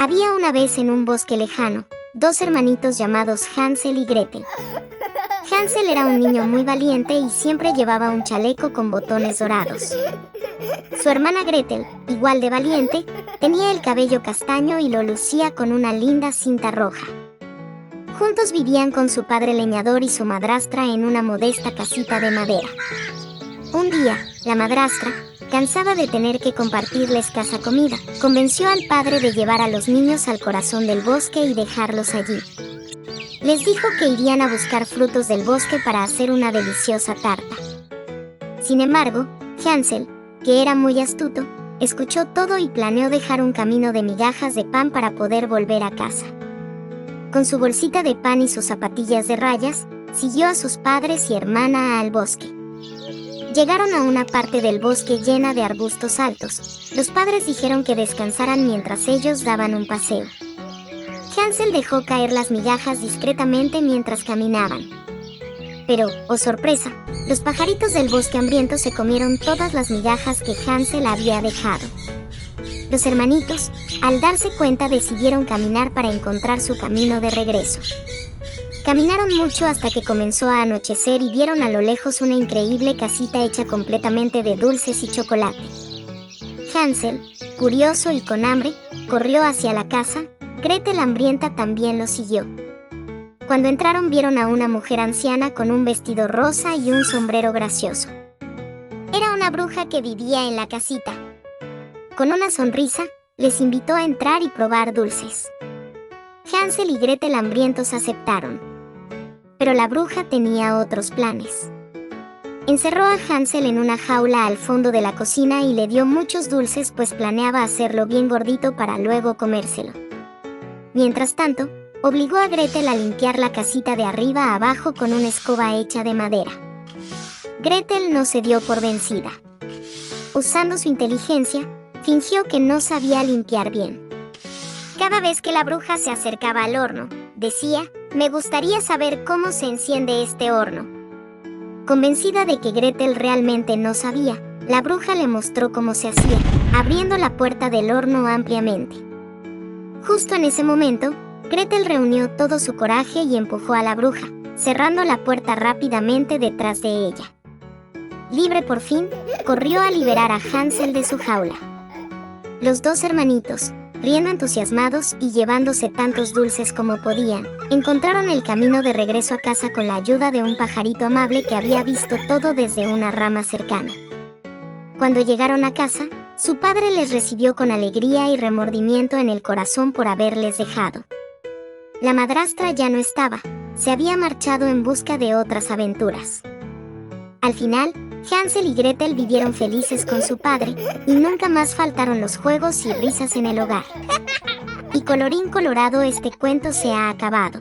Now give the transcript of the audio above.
Había una vez en un bosque lejano, dos hermanitos llamados Hansel y Gretel. Hansel era un niño muy valiente y siempre llevaba un chaleco con botones dorados. Su hermana Gretel, igual de valiente, tenía el cabello castaño y lo lucía con una linda cinta roja. Juntos vivían con su padre leñador y su madrastra en una modesta casita de madera. Un día, la madrastra, cansada de tener que compartir la escasa comida, convenció al padre de llevar a los niños al corazón del bosque y dejarlos allí. Les dijo que irían a buscar frutos del bosque para hacer una deliciosa tarta. Sin embargo, Hansel, que era muy astuto, escuchó todo y planeó dejar un camino de migajas de pan para poder volver a casa. Con su bolsita de pan y sus zapatillas de rayas, siguió a sus padres y hermana al bosque. Llegaron a una parte del bosque llena de arbustos altos. Los padres dijeron que descansaran mientras ellos daban un paseo. Hansel dejó caer las migajas discretamente mientras caminaban. Pero, oh sorpresa, los pajaritos del bosque hambriento se comieron todas las migajas que Hansel había dejado. Los hermanitos, al darse cuenta, decidieron caminar para encontrar su camino de regreso. Caminaron mucho hasta que comenzó a anochecer y vieron a lo lejos una increíble casita hecha completamente de dulces y chocolate. Hansel, curioso y con hambre, corrió hacia la casa. Gretel, hambrienta, también lo siguió. Cuando entraron vieron a una mujer anciana con un vestido rosa y un sombrero gracioso. Era una bruja que vivía en la casita. Con una sonrisa, les invitó a entrar y probar dulces. Hansel y Gretel, hambrientos, aceptaron. Pero la bruja tenía otros planes. Encerró a Hansel en una jaula al fondo de la cocina y le dio muchos dulces, pues planeaba hacerlo bien gordito para luego comérselo. Mientras tanto, obligó a Gretel a limpiar la casita de arriba a abajo con una escoba hecha de madera. Gretel no se dio por vencida. Usando su inteligencia, fingió que no sabía limpiar bien. Cada vez que la bruja se acercaba al horno, decía: «Me gustaría saber cómo se enciende este horno». Convencida de que Gretel realmente no sabía, la bruja le mostró cómo se hacía, abriendo la puerta del horno ampliamente. Justo en ese momento, Gretel reunió todo su coraje y empujó a la bruja, cerrando la puerta rápidamente detrás de ella. Libre por fin, corrió a liberar a Hansel de su jaula. Los dos hermanitos, riendo entusiasmados y llevándose tantos dulces como podían, encontraron el camino de regreso a casa con la ayuda de un pajarito amable que había visto todo desde una rama cercana. Cuando llegaron a casa, su padre les recibió con alegría y remordimiento en el corazón por haberles dejado. La madrastra ya no estaba, se había marchado en busca de otras aventuras. Al final, Hansel y Gretel vivieron felices con su padre, y nunca más faltaron los juegos y risas en el hogar. Y colorín colorado, este cuento se ha acabado.